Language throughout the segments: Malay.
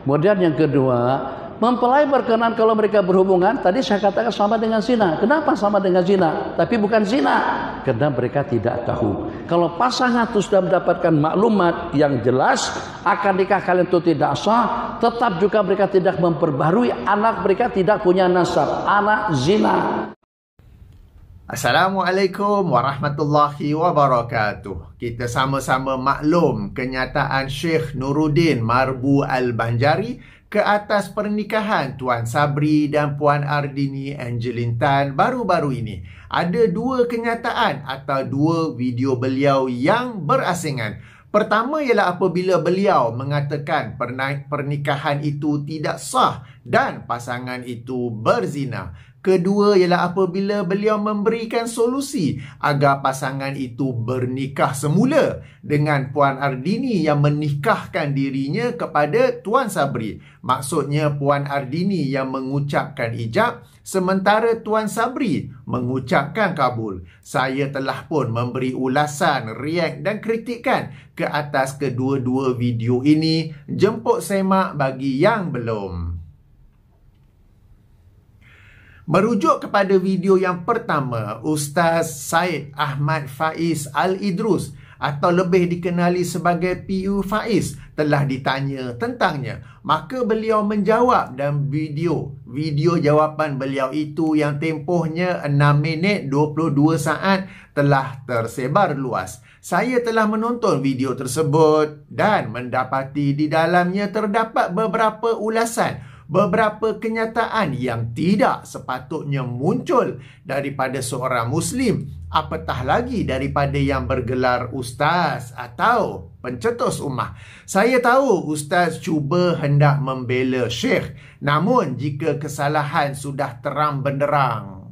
Kemudian yang kedua, mempelai berkenan kalau mereka berhubungan, tadi saya katakan sama dengan zina. Kenapa sama dengan zina? Tapi bukan zina, karena mereka tidak tahu. Kalau pasangan itu sudah mendapatkan maklumat yang jelas akan nikah kalian itu tidak sah, tetap juga mereka tidak memperbarui, anak mereka tidak punya nasab, anak zina. Assalamualaikum warahmatullahi wabarakatuh. Kita sama-sama maklum kenyataan Syekh Nuruddin Marbu Al-Banjari ke atas pernikahan Tuan Sabri dan Puan Ardini Angeline Tan baru-baru ini. Ada dua kenyataan atau dua video beliau yang berasingan. Pertama ialah apabila beliau mengatakan pernikahan itu tidak sah dan pasangan itu berzina. Kedua ialah apabila beliau memberikan solusi agar pasangan itu bernikah semula dengan Puan Ardini yang menikahkan dirinya kepada Tuan Sabri. Maksudnya Puan Ardini yang mengucapkan ijab sementara Tuan Sabri mengucapkan kabul. Saya telah pun memberi ulasan, react dan kritikan ke atas kedua-dua video ini. Jemput semak bagi yang belum. Merujuk kepada video yang pertama, Ustaz Syed Ahmad Faiz Al-Idrus atau lebih dikenali sebagai PU Faiz telah ditanya tentangnya. Maka beliau menjawab dan video jawapan beliau itu yang tempohnya 6 minit 22 saat telah tersebar luas. Saya telah menonton video tersebut dan mendapati di dalamnya terdapat beberapa ulasan, beberapa kenyataan yang tidak sepatutnya muncul daripada seorang Muslim, apatah lagi daripada yang bergelar ustaz atau pencetus ummah. Saya tahu ustaz cuba hendak membela Syekh, namun jika kesalahan sudah terang benderang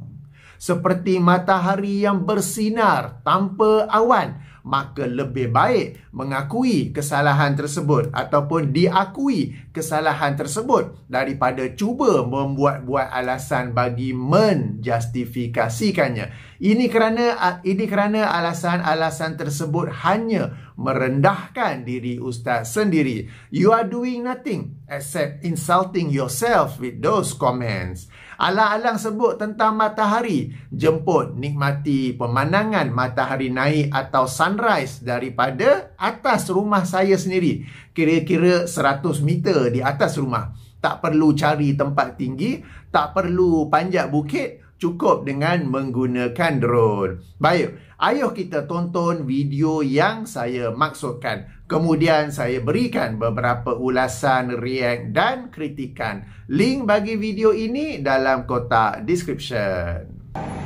seperti matahari yang bersinar tanpa awan, maka lebih baik mengakui kesalahan tersebut ataupun diakui kesalahan tersebut daripada cuba membuat-buat alasan bagi menjustifikasikannya. Ini kerana alasan-alasan tersebut hanya merendahkan diri ustaz sendiri. You are doing nothing except insulting yourself with those comments. Alang-alang sebut tentang matahari, jemput nikmati pemandangan matahari naik atau sunrise daripada atas rumah saya sendiri. Kira-kira 100 meter di atas rumah. Tak perlu cari tempat tinggi, tak perlu panjat bukit, cukup dengan menggunakan drone. Baik, ayo kita tonton video yang saya maksudkan. Kemudian saya berikan beberapa ulasan, react dan kritikan. Link bagi video ini dalam kotak description.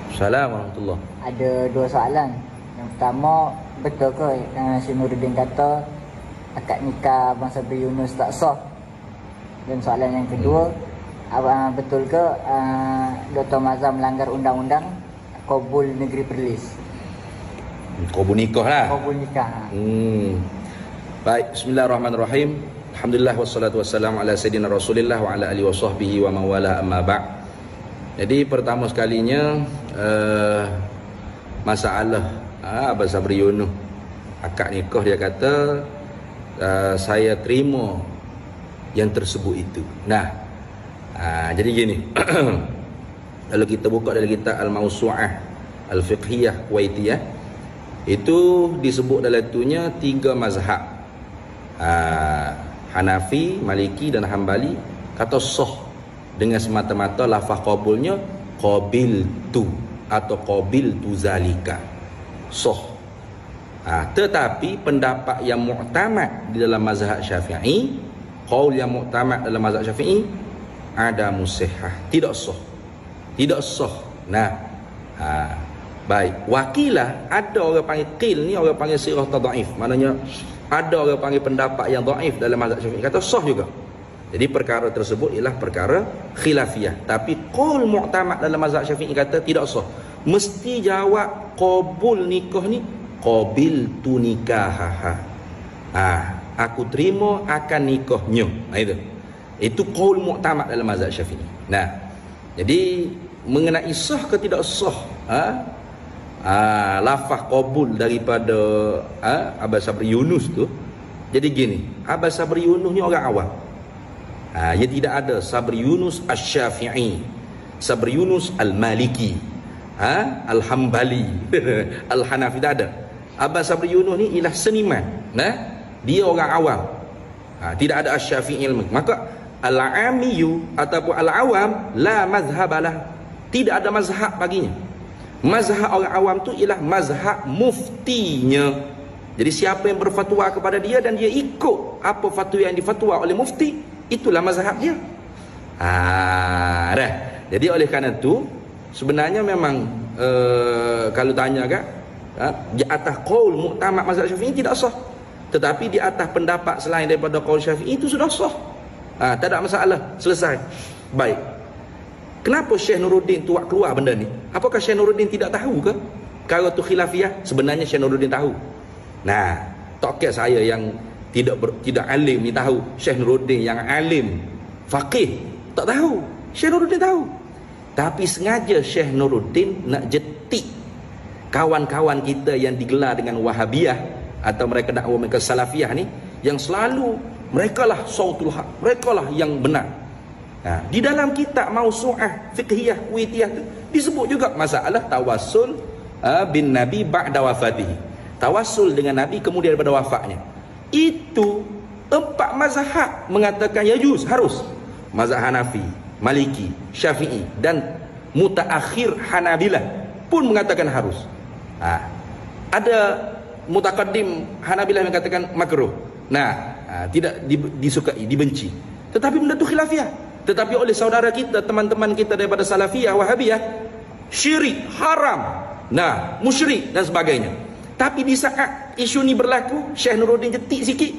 Assalamualaikum. Ada dua soalan. Yang pertama, betul ke Syekh Nuruddin kata akad nikah Abang Sabri Yunus tak sah? Dan soalan yang kedua, betul ke Dr. Mazhar melanggar undang-undang Qabul Negeri Perlis? Qabul nikah lah. Qabul nikah. Baik, bismillahirrahmanirrahim. Alhamdulillah wassalatu wassalamu ala sayyidina Rasulillah wa ala alihi wa sahbihi wa mawala amma ba'. Jadi pertama sekalinya masalah Abang Sabri Yunus akad nikah, dia kata saya terima yang tersebut itu. Nah, jadi gini. Kalau kita buka dalam kitab Al-Mawsu'ah Al-Fiqhiyah Kuwaitiyah, itu disebut dalam itunya 3 mazhab, Hanafi, Maliki dan Hambali kata sah dengan semata-mata lafaz qabulnya qabiltu atau qabiltu zalika, sah. Tetapi pendapat yang mu'tamad di dalam mazhab Syafi'i, qaul yang mu'tamad dalam mazhab Syafi'i ada musihah, tidak sah, tidak sah. Nah, baik, wakilah ada orang panggil qil ni, orang panggil sirah tadhaif, maknanya ada orang panggil pendapat yang dhaif dalam mazhab Syafi'i kata sah juga. Jadi perkara tersebut ialah perkara khilafiyah, tapi qaul mu'tamad dalam mazhab Syafi'i kata tidak sah. Mesti jawab qabul nikah ni qabiltu nikahaha. Aku terima akan nikahnya. Itu qaul mu'tamad dalam mazhab Syafi'i. Nah, jadi mengenai sah ke tidak sah lafaz qabul daripada Abang Sabri Yunus tu, jadi gini, Abang Sabri Yunus ni orang awam. Ia tidak ada Sabri Yunus Asy-Syafi'i, Sabri Yunus Al-Maliki, Al-Hambali, Al-Hanafi, tak ada. Abang Sabri Yunus ni ialah seniman, dia orang awam. Tidak ada Asy-Syafi'i ilmu. Maka al-amiyu ataupun al-awam la mazhabalah, tidak ada mazhab baginya. Mazhab orang awam tu ialah mazhab muftinya. Jadi siapa yang berfatwa kepada dia dan dia ikut apa fatwa yang difatwa oleh mufti, itulah mazhab dia. Dah. Jadi oleh kerana tu sebenarnya memang kalau tanya kan, di atas qaul muktamad mazhab Syafi'i tidak sah. Tetapi di atas pendapat selain daripada qaul Syafi'i itu sudah sah. Tak ada masalah, selesai. Baik. Kenapa Syekh Nuruddin tu keluar benda ni? Apakah Syekh Nuruddin tidak tahu ke? Kalau tu khilafiyah, sebenarnya Syekh Nuruddin tahu. Tak kira saya yang tidak alim ni tahu. Syekh Nuruddin yang alim, faqih, tak tahu. Syekh Nuruddin tahu. Tapi sengaja Syekh Nuruddin nak jetik kawan-kawan kita yang digelar dengan Wahabiyah atau mereka dakwah mereka Salafiyah ni, yang selalu merekalah sautul haq, merekalah yang benar. Di dalam kitab Mausu'ah Fiqhiyah Kuwaitiyah disebut juga masalah tawassul bin Nabi ba'da wafatihi, tawassul dengan Nabi kemudian daripada wafatnya. Itu 4 mazhab mengatakan yajuz, harus. Mazhab Hanafi, Maliki, Syafi'i dan mutaakhir Hanabilah pun mengatakan harus. Ada mutaqaddim Hanabilah yang mengatakan makruh. Tidak disukai, dibenci. Tetapi benda tu khilafiyah. Tetapi oleh saudara kita, teman-teman kita daripada Salafiyah, Wahabiyah, syirik, haram, musyrik dan sebagainya. Tapi di saat isu ni berlaku, Syekh Nuruddin jetik sikit.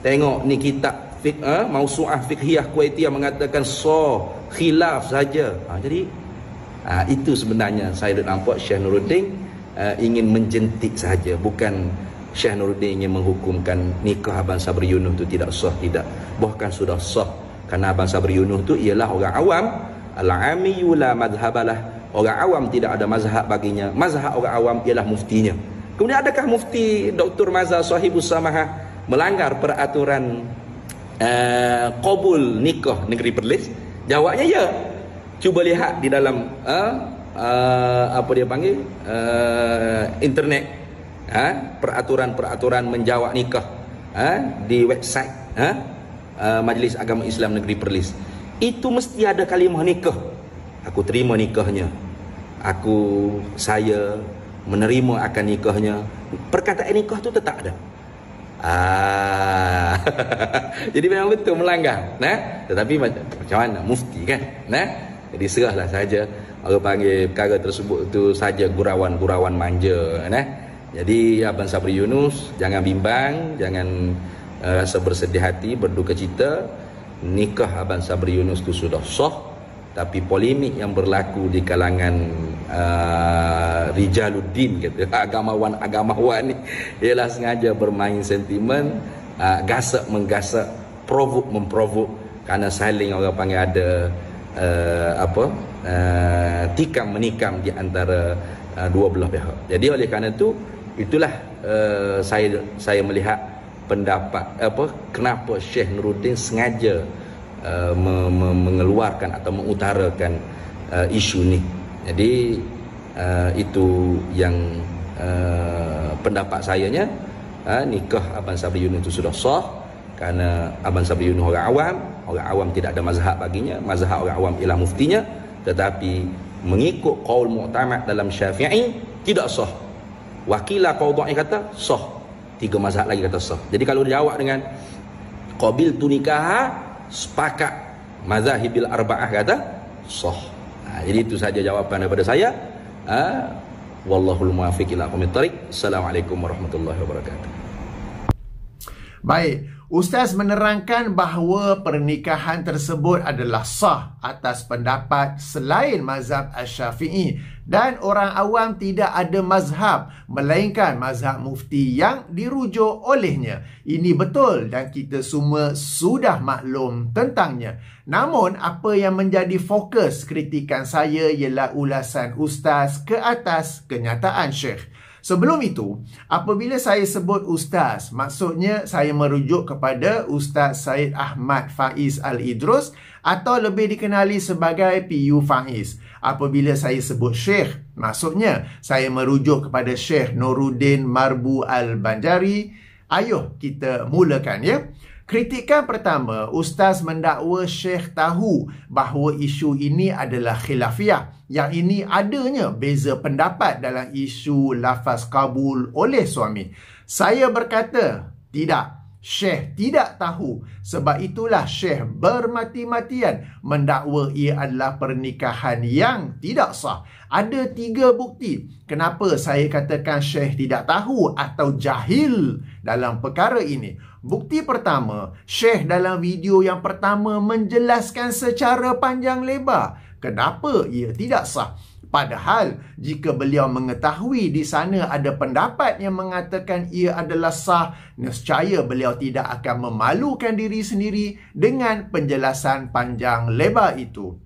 Tengok ni kitab Mausu'ah Fiqhiyah Kuwaitiyah mengatakan khilaf saja. Jadi itu sebenarnya saya nampak Syekh Nuruddin ingin menjentik saja, bukan Syekh Nuruddin ingin menghukumkan nikah Abang Sabri Yunus itu tidak sah, tidak. Bahkan sudah sah. Kerana Abang Sabri Yunus itu ialah orang awam. Al-amiyu la madhabalah. Orang awam tidak ada mazhab baginya. Mazhab orang awam ialah muftinya. Kemudian adakah mufti Dr. Mazhar Sahibus Samahah melanggar peraturan qabul nikah negeri Perlis? Jawabnya ya. Cuba lihat di dalam apa dia panggil internet, peraturan-peraturan menjawab nikah di website Majlis Agama Islam Negeri Perlis. Itu mesti ada kalimah nikah. Aku terima nikahnya, saya menerima akan nikahnya. Perkataan nikah tu tetap ada. Jadi memang betul melanggar. Tetapi macam mana mufti kan? Jadi serahlah saja. Orang panggil perkara tersebut tu saja gurauan-gurauan manja. Jadi Abang Sabri Yunus jangan bimbang, jangan rasa bersedih hati, berduka cita. Nikah Abang Sabri Yunus tu sudah sah. Tapi polemik yang berlaku di kalangan Rijaluddin, kata agamawan ni, ialah sengaja bermain sentimen, gasak-menggasak, provok-memprovok, kerana saling orang panggil ada tikam menikam di antara dua belah pihak. Jadi oleh kerana itu, itulah saya melihat pendapat kenapa Syekh Nuruddin sengaja mengeluarkan atau mengutarakan isu ni. Jadi itu yang pendapat sayanya, nikah Abang Sabri Yunus itu sudah sah kerana Abang Sabri Yunus orang awam tidak ada mazhab baginya. Mazhab orang awam ialah muftinya. Tetapi mengikut qaul mu'tamad dalam Syafi'i tidak sah. Wakilah qaul dhaif kata sah. 3 mazhab lagi kata sah. Jadi kalau dijawab dengan qabil tu nikah, sepakat mazhabil arba'ah kata sah. Jadi itu saja jawapan daripada saya. Wallahul muwaffiq ila aqwamit thariq. Assalamualaikum warahmatullahi wabarakatuh. Baik, Ustaz menerangkan bahawa pernikahan tersebut adalah sah atas pendapat selain mazhab Asy-Syafi'i dan orang awam tidak ada mazhab melainkan mazhab mufti yang dirujuk olehnya. Ini betul dan kita semua sudah maklum tentangnya. Namun apa yang menjadi fokus kritikan saya ialah ulasan Ustaz ke atas kenyataan Syekh. Sebelum itu, apabila saya sebut Ustaz, maksudnya saya merujuk kepada Ustaz Syed Ahmad Faiz Al-Idrus atau lebih dikenali sebagai PU Faiz. Apabila saya sebut Syekh, maksudnya saya merujuk kepada Syekh Nuruddin Marbu Al-Banjari. Ayuh kita mulakan ya. Kritikan pertama, Ustaz mendakwa Syekh tahu bahawa isu ini adalah khilafiyah. Yang ini adanya beza pendapat dalam isu lafaz kabul oleh suami. Saya berkata, tidak. Syekh tidak tahu. Sebab itulah Syekh bermati-matian mendakwa ia adalah pernikahan yang tidak sah. Ada 3 bukti kenapa saya katakan Syekh tidak tahu atau jahil dalam perkara ini. Bukti pertama, Syekh dalam video yang pertama menjelaskan secara panjang lebar kenapa ia tidak sah. Padahal, jika beliau mengetahui di sana ada pendapat yang mengatakan ia adalah sah, nescaya beliau tidak akan memalukan diri sendiri dengan penjelasan panjang lebar itu.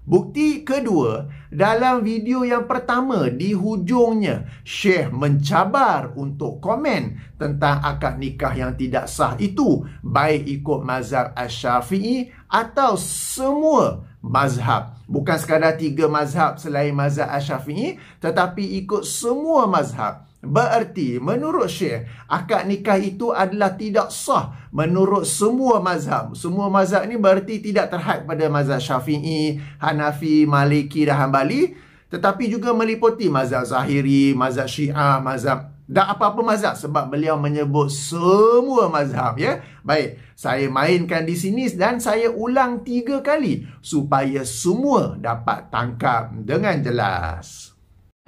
Bukti kedua, dalam video yang pertama di hujungnya, Syekh mencabar untuk komen tentang akad nikah yang tidak sah itu, baik ikut mazhab Asy-Syafi'i atau semua mazhab. Bukan sekadar 3 mazhab selain mazhab Asy-Syafi'i, tetapi ikut semua mazhab. Bererti menurut Syekh, akad nikah itu adalah tidak sah menurut semua mazhab. Semua mazhab ni bererti tidak terhad pada mazhab Syafi'i, Hanafi, Maliki dan Hanbali, tetapi juga meliputi mazhab Zahiri, mazhab Syiah, mazhab dan apa-apa mazhab, sebab beliau menyebut semua mazhab ya. Baik, saya mainkan di sini dan saya ulang 3 kali supaya semua dapat tangkap dengan jelas.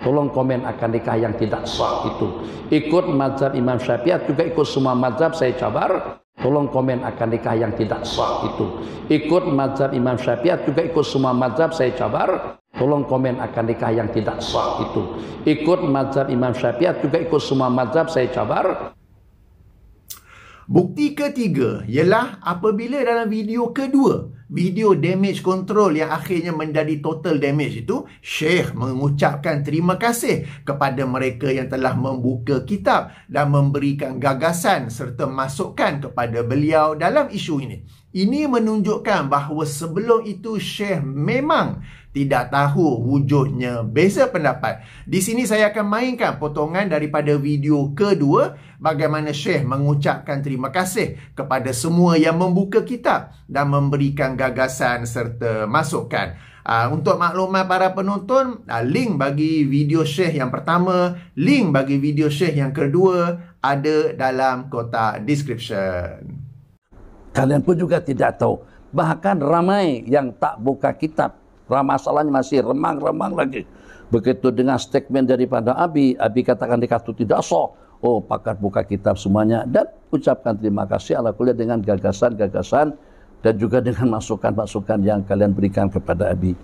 Tolong komen akan nikah yang tidak sah itu. Ikut mazhab Imam Syafi'i juga ikut semua mazhab, saya cabar. Tolong komen akan nikah yang tidak sah itu. Ikut mazhab Imam Syafi'i juga ikut semua mazhab, saya cabar. Tolong komen akan nikah yang tidak sah itu. Ikut mazhab Imam Syafi'i juga ikut semua mazhab, saya cabar. Bukti ketiga ialah apabila dalam video kedua, video damage control yang akhirnya menjadi total damage itu, Syekh mengucapkan terima kasih kepada mereka yang telah membuka kitab dan memberikan gagasan serta masukan kepada beliau dalam isu ini. Ini menunjukkan bahawa sebelum itu Syekh memang tidak tahu wujudnya beza pendapat. Di sini saya akan mainkan potongan daripada video kedua bagaimana Syekh mengucapkan terima kasih kepada semua yang membuka kitab dan memberikan gagasan serta masukan. Untuk maklumat para penonton, link bagi video Syekh yang pertama, link bagi video Syekh yang kedua ada dalam kotak description. Kalian pun juga tidak tahu. Bahkan ramai yang tak buka kitab. Masalahnya masih remang-remang lagi. Begitu dengan statement daripada Abi katakan nikah itu tidak sah. Oh, pakar buka kitab semuanya. Dan ucapkan terima kasih ala kuliah dengan gagasan-gagasan dan juga dengan masukan-masukan yang kalian berikan kepada Abi.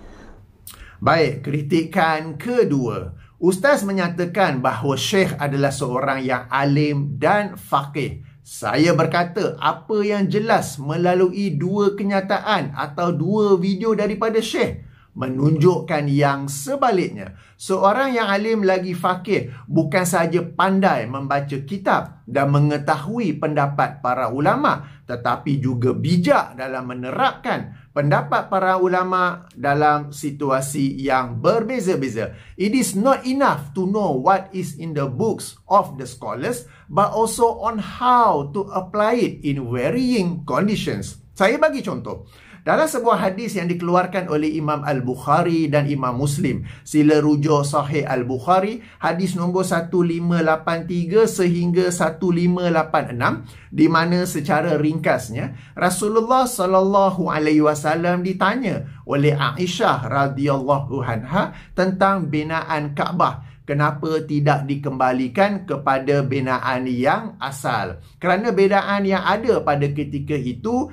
Baik, kritikan kedua. Ustaz menyatakan bahawa Syekh adalah seorang yang alim dan faqih. Saya berkata apa yang jelas melalui 2 kenyataan atau 2 video daripada Syekh menunjukkan yang sebaliknya. Seorang yang alim lagi faqih bukan sahaja pandai membaca kitab dan mengetahui pendapat para ulama, tetapi juga bijak dalam menerapkan pendapat para ulama dalam situasi yang berbeza-beza. It is not enough to know what is in the books of the scholars, but also on how to apply it in varying conditions. Saya bagi contoh. Dalam sebuah hadis yang dikeluarkan oleh Imam Al-Bukhari dan Imam Muslim, sila rujuk Sahih Al-Bukhari, hadis nombor 1583 sehingga 1586, di mana secara ringkasnya Rasulullah SAW ditanya oleh Aisyah radhiyallahu anha tentang binaan Kaabah. Kenapa tidak dikembalikan kepada binaan yang asal? Kerana binaan yang ada pada ketika itu,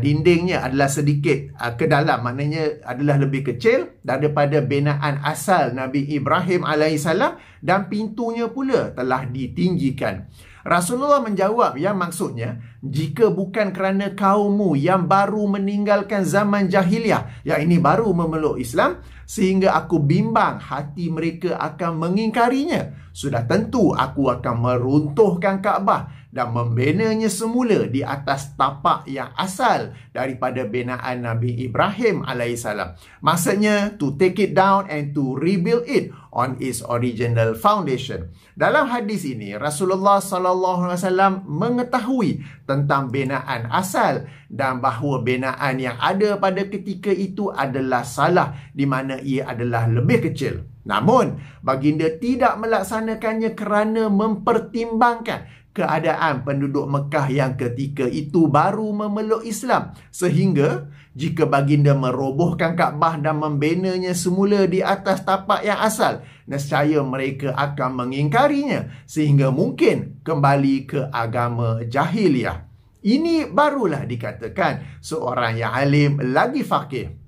dindingnya adalah sedikit ke dalam, maknanya adalah lebih kecil daripada binaan asal Nabi Ibrahim AS, dan pintunya pula telah ditinggikan. Rasulullah menjawab yang maksudnya, jika bukan kerana kaummu yang baru meninggalkan zaman jahiliah, yang ini baru memeluk Islam, sehingga aku bimbang hati mereka akan mengingkarinya, sudah tentu aku akan meruntuhkan Kaabah dan membinanya semula di atas tapak yang asal daripada binaan Nabi Ibrahim alaihissalam. Maksudnya, to take it down and to rebuild it on its original foundation. Dalam hadis ini, Rasulullah SAW mengetahui tentang binaan asal dan bahawa binaan yang ada pada ketika itu adalah salah, di mana ia adalah lebih kecil. Namun, baginda tidak melaksanakannya kerana mempertimbangkan keadaan penduduk Mekah yang ketika itu baru memeluk Islam. Sehingga, jika baginda merobohkan Kaabah dan membinanya semula di atas tapak yang asal, nescaya mereka akan mengingkarinya sehingga mungkin kembali ke agama jahiliah. Ini barulah dikatakan seorang yang alim lagi faqih.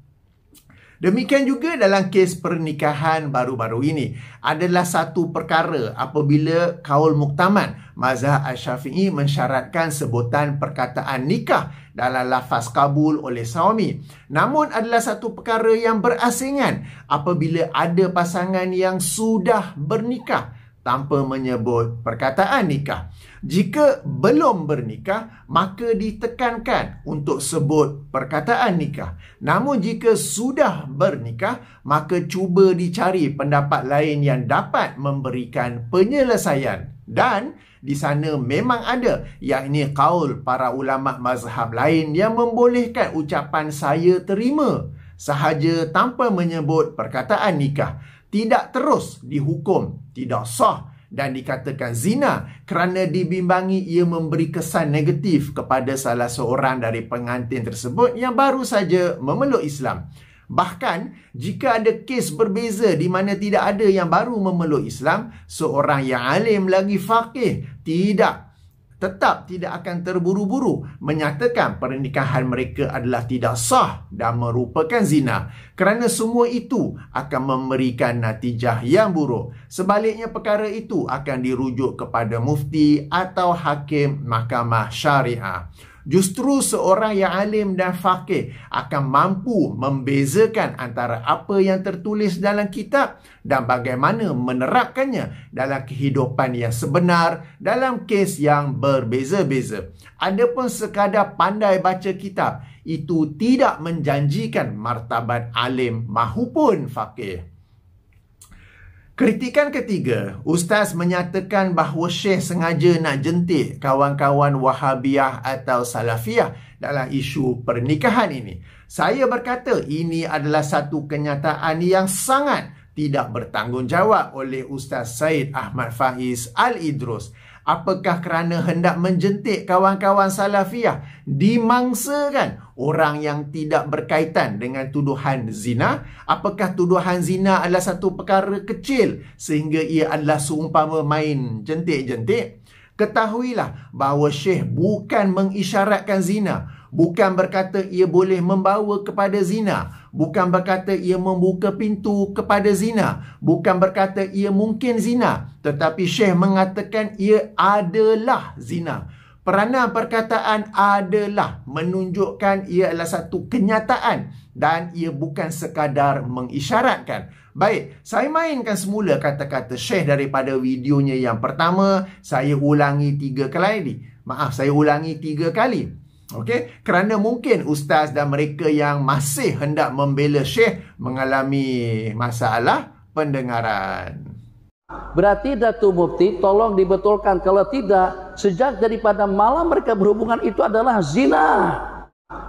Demikian juga dalam kes pernikahan baru-baru ini. Adalah satu perkara apabila kaul muktamad mazhab Asy-Syafi'i mensyaratkan sebutan perkataan nikah dalam lafaz kabul oleh suami. Namun adalah satu perkara yang berasingan apabila ada pasangan yang sudah bernikah tanpa menyebut perkataan nikah. Jika belum bernikah, maka ditekankan untuk sebut perkataan nikah. Namun jika sudah bernikah, maka cuba dicari pendapat lain yang dapat memberikan penyelesaian. Dan di sana memang ada, yakni kaul para ulama mazhab lain yang membolehkan ucapan saya terima sahaja tanpa menyebut perkataan nikah. Tidak terus dihukum tidak sah dan dikatakan zina kerana dibimbangi ia memberi kesan negatif kepada salah seorang dari pengantin tersebut yang baru saja memeluk Islam. Bahkan, jika ada kes berbeza di mana tidak ada yang baru memeluk Islam, seorang yang alim lagi faqih tetap tidak akan terburu-buru menyatakan pernikahan mereka adalah tidak sah dan merupakan zina, kerana semua itu akan memberikan natijah yang buruk. Sebaliknya, perkara itu akan dirujuk kepada mufti atau hakim mahkamah syariah. Justru seorang yang alim dan faqih akan mampu membezakan antara apa yang tertulis dalam kitab dan bagaimana menerapkannya dalam kehidupan yang sebenar dalam kes yang berbeza-beza. Adapun sekadar pandai baca kitab, itu tidak menjanjikan martabat alim mahupun faqih. Kritikan ketiga, Ustaz menyatakan bahawa Syekh sengaja nak jentik kawan-kawan Wahabiyah atau Salafiyah dalam isu pernikahan ini. Saya berkata ini adalah satu kenyataan yang sangat tidak bertanggungjawab oleh Ustaz Syed Ahmad Faiz Al-Idrus. Apakah kerana hendak menjentik kawan-kawan Salafiyah dimangsakan orang yang tidak berkaitan dengan tuduhan zina? Apakah tuduhan zina adalah satu perkara kecil sehingga ia adalah seumpama main jentik-jentik? Ketahuilah bahawa Syekh bukan mengisyaratkan zina, bukan berkata ia boleh membawa kepada zina, bukan berkata ia membuka pintu kepada zina, bukan berkata ia mungkin zina, tetapi Syekh mengatakan ia adalah zina. Peranan perkataan adalah menunjukkan ia adalah satu kenyataan dan ia bukan sekadar mengisyaratkan. Baik, saya mainkan semula kata-kata Syekh daripada videonya yang pertama. Saya ulangi 3 kali. Saya ulangi 3 kali. Okey, kerana mungkin ustaz dan mereka yang masih hendak membela Syekh mengalami masalah pendengaran. Berarti Datuk Mufti tolong dibetulkan, kalau tidak sejak daripada malam mereka berhubungan itu adalah zina.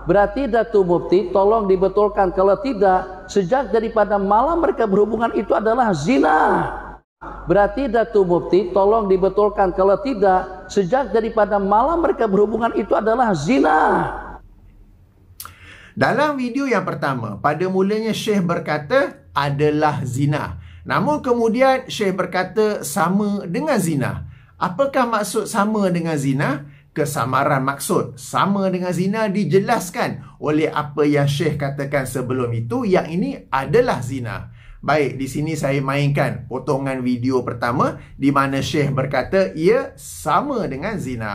Berarti Datuk Mufti tolong dibetulkan, kalau tidak sejak daripada malam mereka berhubungan itu adalah zina. Berarti Datuk Mufti tolong dibetulkan, kalau tidak sejak daripada malam mereka berhubungan itu adalah zina. Dalam video yang pertama, pada mulanya Syekh berkata adalah zina. Namun kemudian Syekh berkata sama dengan zina. Apakah maksud sama dengan zina? Kesamaran maksud sama dengan zina dijelaskan oleh apa yang Syekh katakan sebelum itu, yang ini adalah zina. Baik, di sini saya mainkan potongan video pertama di mana Syekh berkata ia sama dengan zina.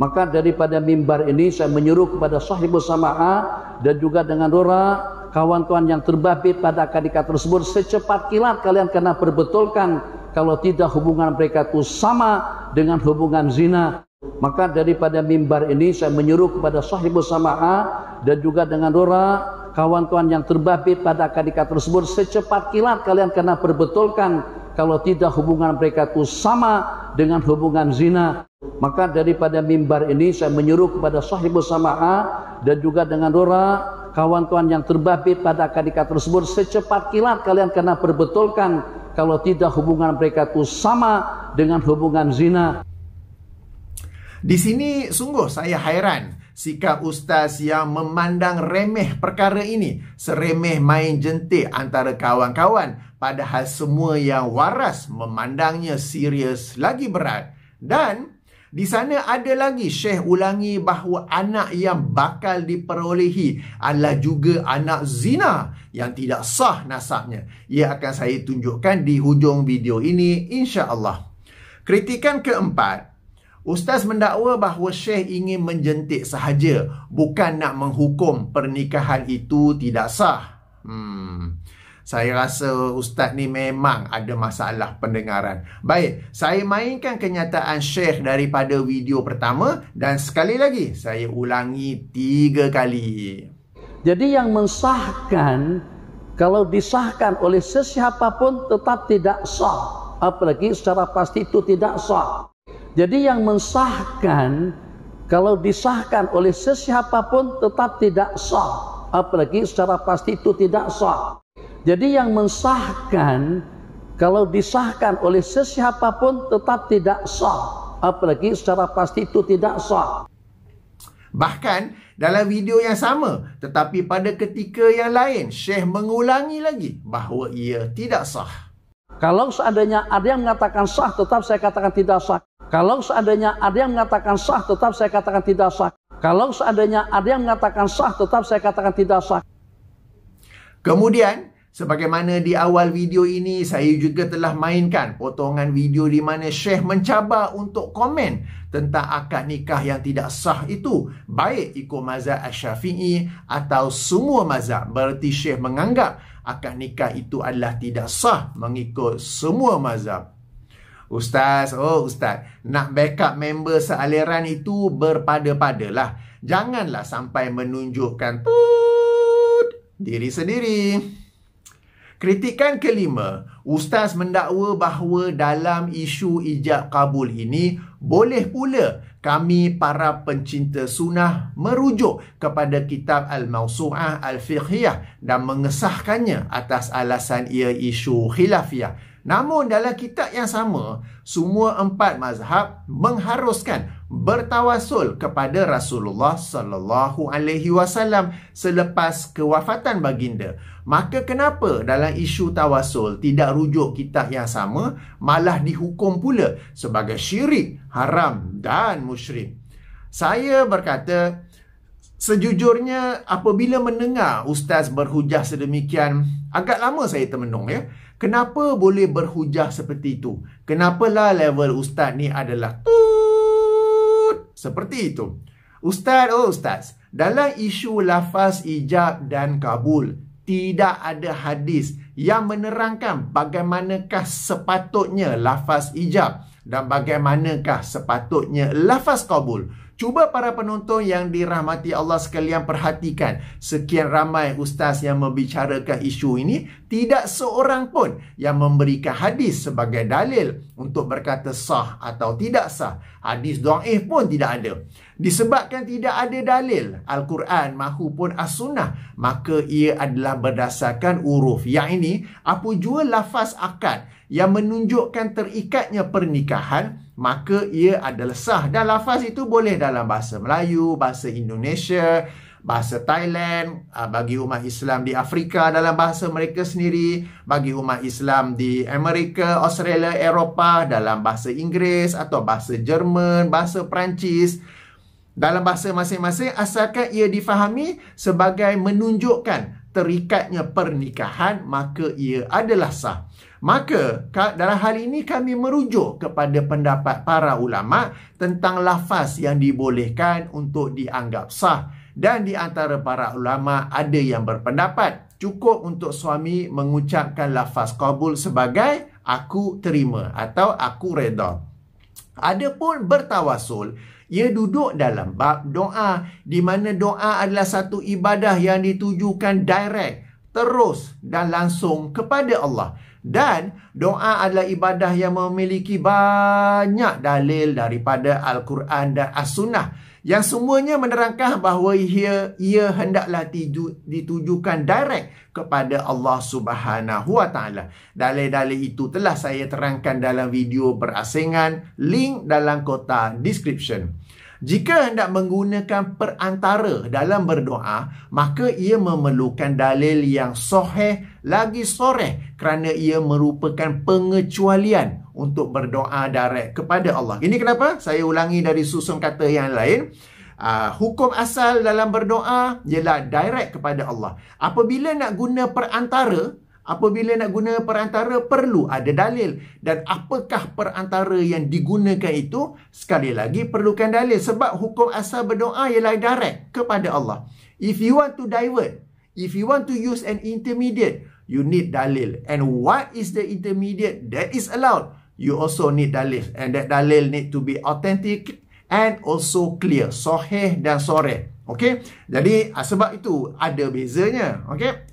Maka daripada mimbar ini saya menyuruh kepada sahibus sama'ah dan juga dengan Rora, kawan-kawan yang terbabit pada akad-nikah tersebut, secepat kilat kalian kena perbetulkan, kalau tidak hubungan mereka itu sama dengan hubungan zina. Maka daripada mimbar ini saya menyuruh kepada sahibus sama'ah dan juga dengan Rora, kawan-kawan yang terbabit pada akad-nikah tersebut, secepat kilat kalian kena perbetulkan, kalau tidak hubungan mereka itu sama dengan hubungan zina. Maka daripada mimbar ini saya menyuruh kepada sahibus sama'ah dan juga dengan Rora, kawan-kawan yang terbabit pada akad-nikah tersebut, secepat kilat kalian kena perbetulkan, kalau tidak hubungan mereka itu sama dengan hubungan zina. Di sini sungguh saya hairan sikap ustaz yang memandang remeh perkara ini, seremeh main jentik antara kawan-kawan, padahal semua yang waras memandangnya serius lagi berat. Dan di sana ada lagi Syekh ulangi bahawa anak yang bakal diperolehi adalah juga anak zina yang tidak sah nasabnya. Ia akan saya tunjukkan di hujung video ini, insya-Allah. Kritikan keempat, ustaz mendakwa bahawa Syekh ingin menjentik sahaja, bukan nak menghukum pernikahan itu tidak sah. Saya rasa ustaz ni memang ada masalah pendengaran. Baik, saya mainkan kenyataan Syekh daripada video pertama dan sekali lagi saya ulangi 3 kali. Jadi yang mensahkan, kalau disahkan oleh sesiapa pun tetap tidak sah, apalagi secara pasti itu tidak sah. Jadi yang mensahkan, kalau disahkan oleh sesiapa pun tetap tidak sah, apalagi secara pasti itu tidak sah. Jadi yang mensahkan, kalau disahkan oleh sesiapa pun tetap tidak sah, apalagi secara pasti itu tidak sah. Bahkan dalam video yang sama, tetapi pada ketika yang lain, Syekh mengulangi lagi bahawa ia tidak sah. Kalau seandainya ada yang mengatakan sah, tetap saya katakan tidak sah. Kalau seandainya ada yang mengatakan sah, tetap saya katakan tidak sah. Kalau seandainya ada yang mengatakan sah, tetap saya katakan tidak sah. Kemudian, sebagaimana di awal video ini, saya juga telah mainkan potongan video di mana Syekh mencabar untuk komen tentang akad nikah yang tidak sah itu, baik ikut mazhab Asy-Syafi'i atau semua mazhab. Berarti Syekh menganggap akad nikah itu adalah tidak sah mengikut semua mazhab. Ustaz, nak backup member sealiran itu berpada-padalah. Janganlah sampai menunjukkan diri sendiri. Kritikan kelima, ustaz mendakwa bahawa dalam isu ijab kabul ini boleh pula kami para pencinta sunnah merujuk kepada kitab Al-Mawsu'ah Al-Fiqhiyah dan mengesahkannya atas alasan ia isu khilafiyah. Namun dalam kitab yang sama, semua 4 mazhab mengharuskan bertawasul kepada Rasulullah sallallahu alaihi wasallam selepas kewafatan baginda. Maka kenapa dalam isu tawasul tidak rujuk kitab yang sama, malah dihukum pula sebagai syirik, haram dan musyrik? Saya berkata, sejujurnya apabila mendengar ustaz berhujah sedemikian, agak lama saya termenung ya. Kenapa boleh berhujah seperti itu? Kenapalah level ustaz ni adalah seperti itu? Ustaz, dalam isu lafaz ijab dan kabul, tidak ada hadis yang menerangkan bagaimanakah sepatutnya lafaz ijab dan bagaimanakah sepatutnya lafaz kabul. Cuba para penonton yang dirahmati Allah sekalian perhatikan, sekian ramai ustaz yang membicarakan isu ini, tidak seorang pun yang memberikan hadis sebagai dalil untuk berkata sah atau tidak sah. Hadis dhaif pun tidak ada. Disebabkan tidak ada dalil Al-Quran mahupun As-Sunnah, maka ia adalah berdasarkan uruf. Yang ini, apa jua lafaz akad yang menunjukkan terikatnya pernikahan, maka ia adalah sah. Dan lafaz itu boleh dalam bahasa Melayu, bahasa Indonesia, bahasa Thailand, bagi umat Islam di Afrika dalam bahasa mereka sendiri, bagi umat Islam di Amerika, Australia, Eropah dalam bahasa Inggris atau bahasa Jerman, bahasa Perancis. dalam bahasa masing-masing asalkan ia difahami sebagai menunjukkan terikatnya pernikahan, maka ia adalah sah. Maka dalam hal ini kami merujuk kepada pendapat para ulama tentang lafaz yang dibolehkan untuk dianggap sah. Dan di antara para ulama ada yang berpendapat cukup untuk suami mengucapkan lafaz qabul sebagai aku terima atau aku redha. Adapun bertawasul, ia duduk dalam bab doa, di mana doa adalah satu ibadah yang ditujukan direct, terus dan langsung kepada Allah. Dan doa adalah ibadah yang memiliki banyak dalil daripada Al-Quran dan As-Sunnah, yang semuanya menerangkan bahawa ia hendaklah ditujukan direct kepada Allah Subhanahu Wa Taala. Dalil-dalil itu telah saya terangkan dalam video berasingan, link dalam kotak description. Jika hendak menggunakan perantara dalam berdoa, maka ia memerlukan dalil yang sahih lagi soreh, kerana ia merupakan pengecualian untuk berdoa direct kepada Allah. Ini kenapa? Saya ulangi dari susun kata yang lain. Hukum asal dalam berdoa ialah direct kepada Allah. Apabila nak guna perantara, perlu ada dalil. Dan apakah perantara yang digunakan itu? Sekali lagi perlukan dalil. Sebab hukum asal berdoa ialah direct kepada Allah. If you want to divert, if you want to use an intermediate, you need dalil. And what is the intermediate that is allowed? You also need dalil. And that dalil need to be authentic and also clear. Sahih dan soreh. Okay? Jadi, sebab itu ada bezanya. Okay?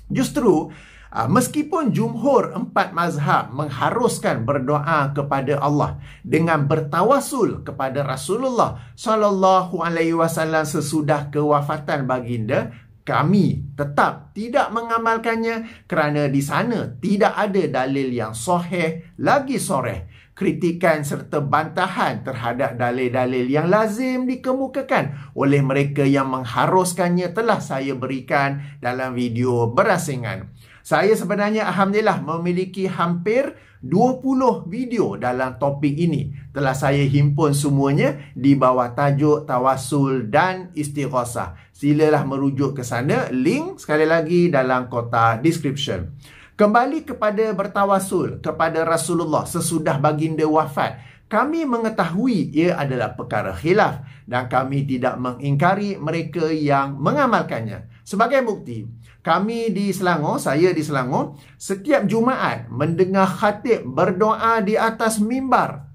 Justru, meskipun jumhur 4 mazhab mengharuskan berdoa kepada Allah dengan bertawasul kepada Rasulullah sallallahu alaihi wasallam sesudah kewafatan baginda, kami tetap tidak mengamalkannya kerana di sana tidak ada dalil yang sahih lagi soreh. Kritikan serta bantahan terhadap dalil-dalil yang lazim dikemukakan oleh mereka yang mengharuskannya telah saya berikan dalam video berasingan. Saya sebenarnya alhamdulillah memiliki hampir 20 video dalam topik ini. Telah saya himpun semuanya di bawah tajuk Tawasul dan Istighasah. Silalah merujuk ke sana, link sekali lagi dalam kotak description. Kembali kepada bertawasul kepada Rasulullah sesudah baginda wafat. Kami mengetahui ia adalah perkara khilaf dan kami tidak mengingkari mereka yang mengamalkannya. Sebagai bukti, kami di Selangor, saya di Selangor, setiap Jumaat mendengar khatib berdoa di atas mimbar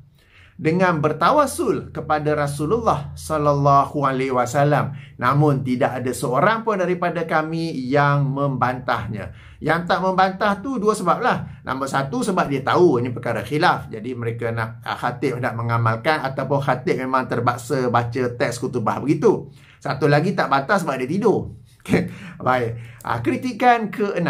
dengan bertawasul kepada Rasulullah sallallahu alaihi wasallam. Namun tidak ada seorang pun daripada kami yang membantahnya. Yang tak membantah tu dua sebab lah. Nombor satu, sebab dia tahu ini perkara khilaf. Jadi mereka nak khatib nak mengamalkan, ataupun khatib memang terpaksa baca teks kutubah begitu. Satu lagi tak bantah sebab dia tidur. Baik. Kritikan ke-6.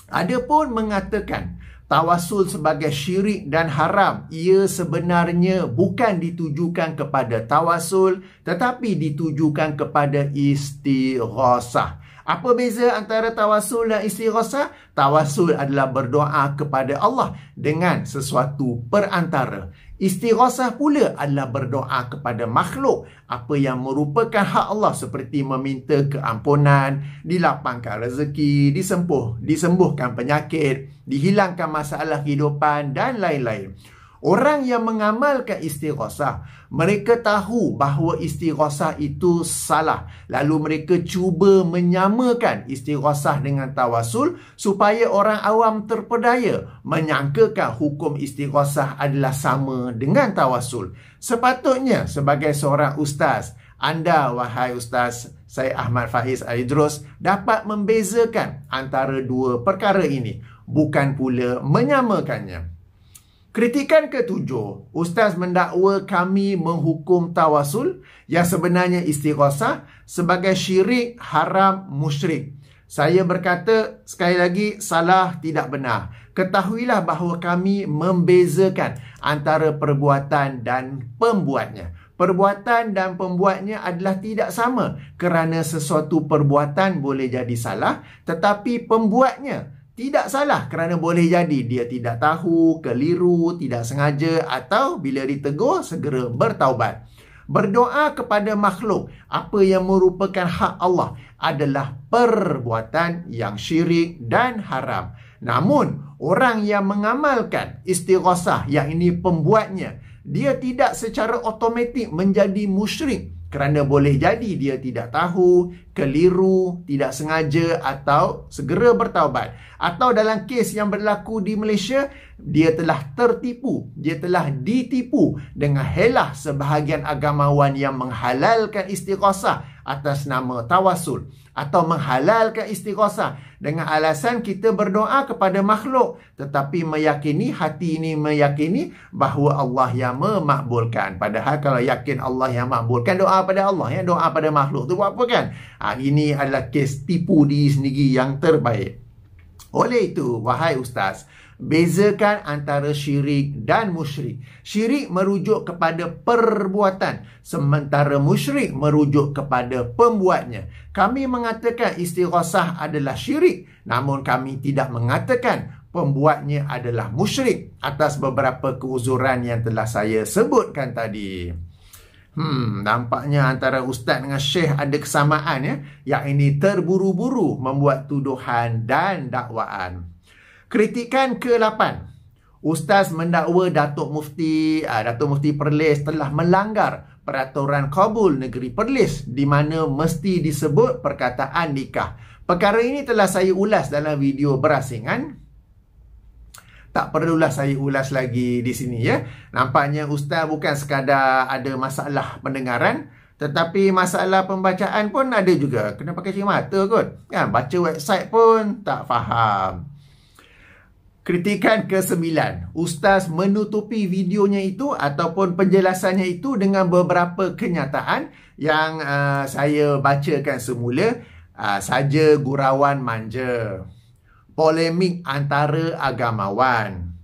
Ada pun mengatakan tawasul sebagai syirik dan haram. Ia sebenarnya bukan ditujukan kepada tawasul, tetapi ditujukan kepada istighasah. Apa beza antara tawasul dan istighasah? Tawasul adalah berdoa kepada Allah dengan sesuatu perantara. Istighasah pula adalah berdoa kepada makhluk, apa yang merupakan hak Allah, seperti meminta keampunan, dilapangkan rezeki, disembuhkan penyakit, dihilangkan masalah kehidupan dan lain-lain. Orang yang mengamalkan istighasah, mereka tahu bahawa istighasah itu salah. Lalu mereka cuba menyamakan istighasah dengan tawasul supaya orang awam terpedaya menyangkakan hukum istighasah adalah sama dengan tawasul. Sepatutnya sebagai seorang ustaz, anda wahai Ustaz Syed Ahmad Faiz Al-Idrus dapat membezakan antara dua perkara ini, bukan pula menyamakannya. Kritikan ke-7, Ustaz mendakwa kami menghukum tawasul yang sebenarnya istighasah sebagai syirik, haram, musyrik. Saya berkata sekali lagi, salah, tidak benar. Ketahuilah bahawa kami membezakan antara perbuatan dan pembuatnya. Perbuatan dan pembuatnya adalah tidak sama kerana sesuatu perbuatan boleh jadi salah, tetapi pembuatnya tidak salah kerana boleh jadi dia tidak tahu, keliru, tidak sengaja atau bila ditegur segera bertaubat. Berdoa kepada makhluk, apa yang merupakan hak Allah, adalah perbuatan yang syirik dan haram. Namun, orang yang mengamalkan istighasah, yang ini pembuatnya, dia tidak secara automatik menjadi musyrik. Kerana boleh jadi dia tidak tahu, keliru, tidak sengaja atau segera bertaubat. Atau dalam kes yang berlaku di Malaysia, dia telah tertipu, dia telah ditipu dengan helah sebahagian agamawan yang menghalalkan istighasah atas nama tawasul. Atau menghalalkan istighasah dengan alasan kita berdoa kepada makhluk, tetapi meyakini, hati ini meyakini bahawa Allah yang memakbulkan. Padahal kalau yakin Allah yang makbulkan, doa pada Allah, ya, doa pada makhluk tu buat apa kan? Ini adalah kes tipu diri sendiri yang terbaik. Oleh itu, wahai ustaz, bezakan antara syirik dan musyrik. Syirik merujuk kepada perbuatan, sementara musyrik merujuk kepada pembuatnya. Kami mengatakan istighasah adalah syirik, namun kami tidak mengatakan pembuatnya adalah musyrik atas beberapa keuzuran yang telah saya sebutkan tadi. Nampaknya antara ustaz dengan syekh ada kesamaan, ya. Yang ini terburu-buru membuat tuduhan dan dakwaan. Kritikan ke-8. Ustaz mendakwa Datuk Mufti Perlis telah melanggar peraturan kabul negeri Perlis di mana mesti disebut perkataan nikah. Perkara ini telah saya ulas dalam video berasingan. Tak perlulah saya ulas lagi di sini, ya. Nampaknya ustaz bukan sekadar ada masalah pendengaran, tetapi masalah pembacaan pun ada juga. Kena pakai cermata kot. Kan? Baca website pun tak faham. Kritikan ke-9. Ustaz menutupi videonya itu ataupun penjelasannya itu dengan beberapa kenyataan yang saya bacakan semula. Saja gurauan manja. Polemik antara agamawan.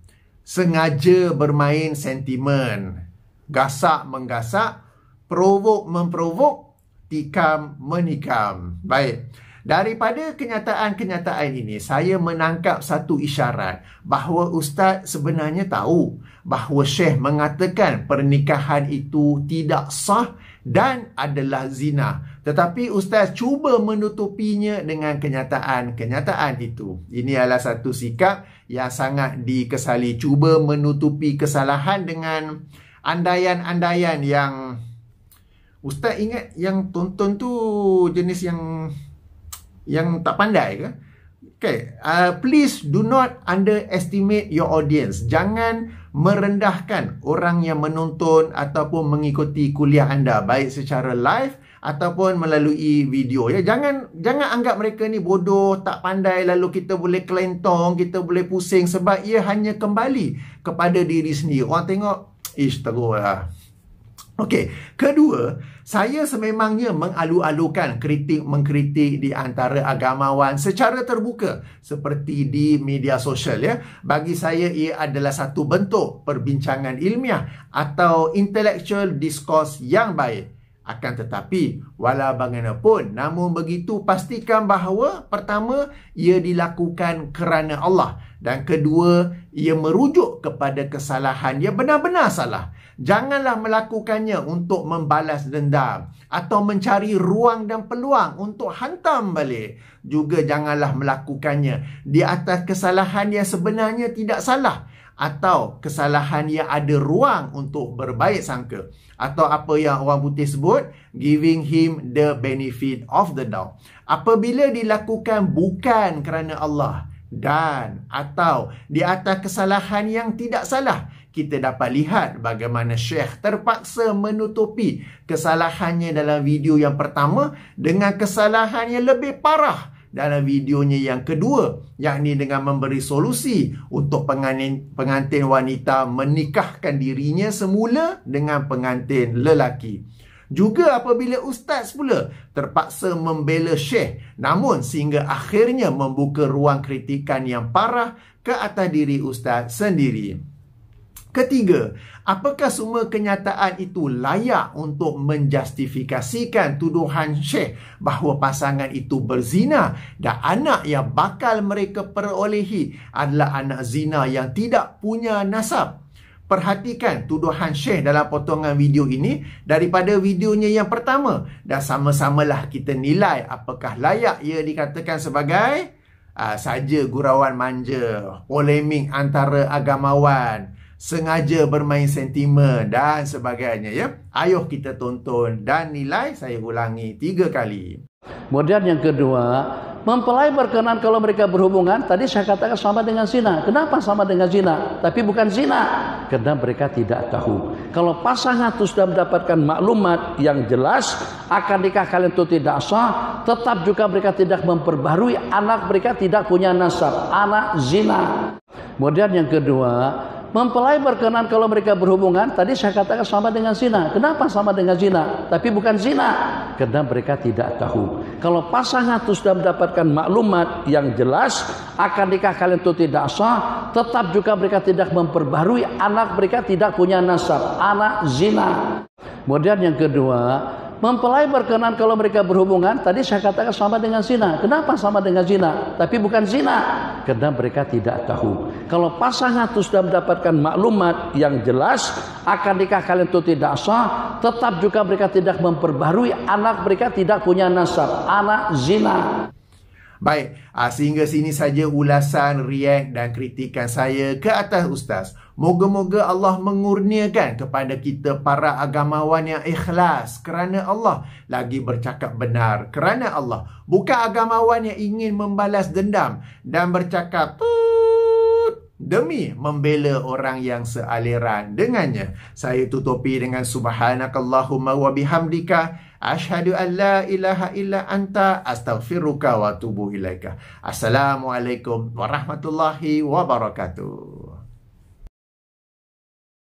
Sengaja bermain sentimen. Gasak-menggasak. Provok-memprovok. Tikam-menikam. Baik. Daripada kenyataan-kenyataan ini, saya menangkap satu isyarat bahawa ustaz sebenarnya tahu bahawa syekh mengatakan pernikahan itu tidak sah dan adalah zina. Tetapi ustaz cuba menutupinya dengan kenyataan-kenyataan itu. Ini adalah satu sikap yang sangat dikesali. Cuba menutupi kesalahan dengan andaian-andaian yang... Ustaz ingat yang tonton tu jenis yang tak pandai ke? Okay. Please do not underestimate your audience. Jangan merendahkan orang yang menonton ataupun mengikuti kuliah anda, baik secara live ataupun melalui video, ya. Jangan anggap mereka ni bodoh, tak pandai, lalu kita boleh kelentong, kita boleh pusing sebab ia hanya kembali kepada diri sendiri. Orang tengok, teruk lah. Okey, kedua, saya sememangnya mengalu-alukan mengkritik di antara agamawan secara terbuka seperti di media sosial, ya. Bagi saya ia adalah satu bentuk perbincangan ilmiah atau intellectual discourse yang baik. Akan tetapi, walau bagaimanapun, namun begitu pastikan bahawa pertama, ia dilakukan kerana Allah. Dan kedua, ia merujuk kepada kesalahan yang benar-benar salah. Janganlah melakukannya untuk membalas dendam atau mencari ruang dan peluang untuk hantam balik. Juga janganlah melakukannya di atas kesalahan yang sebenarnya tidak salah atau kesalahan yang ada ruang untuk berbaik sangka, atau apa yang orang putih sebut giving him the benefit of the doubt. Apabila dilakukan bukan kerana Allah dan atau di atas kesalahan yang tidak salah, kita dapat lihat bagaimana Syekh terpaksa menutupi kesalahannya dalam video yang pertama dengan kesalahan yang lebih parah dalam videonya yang kedua, yakni dengan memberi solusi untuk pengantin wanita menikahkan dirinya semula dengan pengantin lelaki. Juga apabila ustaz pula terpaksa membela Syekh, namun sehingga akhirnya membuka ruang kritikan yang parah ke atas diri ustaz sendiri. Ketiga, apakah semua kenyataan itu layak untuk menjustifikasikan tuduhan Syekh bahawa pasangan itu berzina dan anak yang bakal mereka perolehi adalah anak zina yang tidak punya nasab? Perhatikan tuduhan Syekh dalam potongan video ini daripada videonya yang pertama. Dan sama-samalah kita nilai apakah layak ia dikatakan sebagai saja gurauan manja, polemik antara agamawan, sengaja bermain sentimen dan sebagainya, ya. Ayuh kita tonton dan nilai. Saya ulangi 3 kali. Kemudian yang kedua, mempelai berkenan kalau mereka berhubungan, tadi saya katakan sama dengan zina. Kenapa sama dengan zina? Tapi bukan zina. Karena mereka tidak tahu. Kalau pasangan itu sudah mendapatkan maklumat yang jelas akan nikah kalian itu tidak sah, tetap juga mereka tidak memperbarui, anak mereka tidak punya nasab, anak zina. Kemudian yang kedua, mempelai berkenan kalau mereka berhubungan, tadi saya katakan sama dengan zina. Kenapa sama dengan zina? Tapi bukan zina. Karena mereka tidak tahu. Kalau pasangan itu sudah mendapatkan maklumat yang jelas akan nikah kalian itu tidak sah, tetap juga mereka tidak memperbarui, anak mereka tidak punya nasab, anak zina. Kemudian yang kedua, mempelai berkenan kalau mereka berhubungan, tadi saya katakan sama dengan zina. Kenapa sama dengan zina? Tapi bukan zina. Karena mereka tidak tahu. Kalau pasangan itu sudah mendapatkan maklumat yang jelas akan nikah kalian itu tidak sah, tetap juga mereka tidak memperbarui, anak mereka tidak punya nasab, anak zina. Baik, sehingga sini saja ulasan, react dan kritikan saya ke atas Ustaz. Moga-moga Allah mengurniakan kepada kita para agamawan yang ikhlas kerana Allah, lagi bercakap benar kerana Allah. Bukan agamawan yang ingin membalas dendam dan bercakap demi membela orang yang sealiran dengannya. Saya tutupi dengan subhanakallahumma wa bihamdika asyhadu an la ilaha illa anta astaghfiruka wa atubu ilaika. Assalamualaikum warahmatullahi wabarakatuh.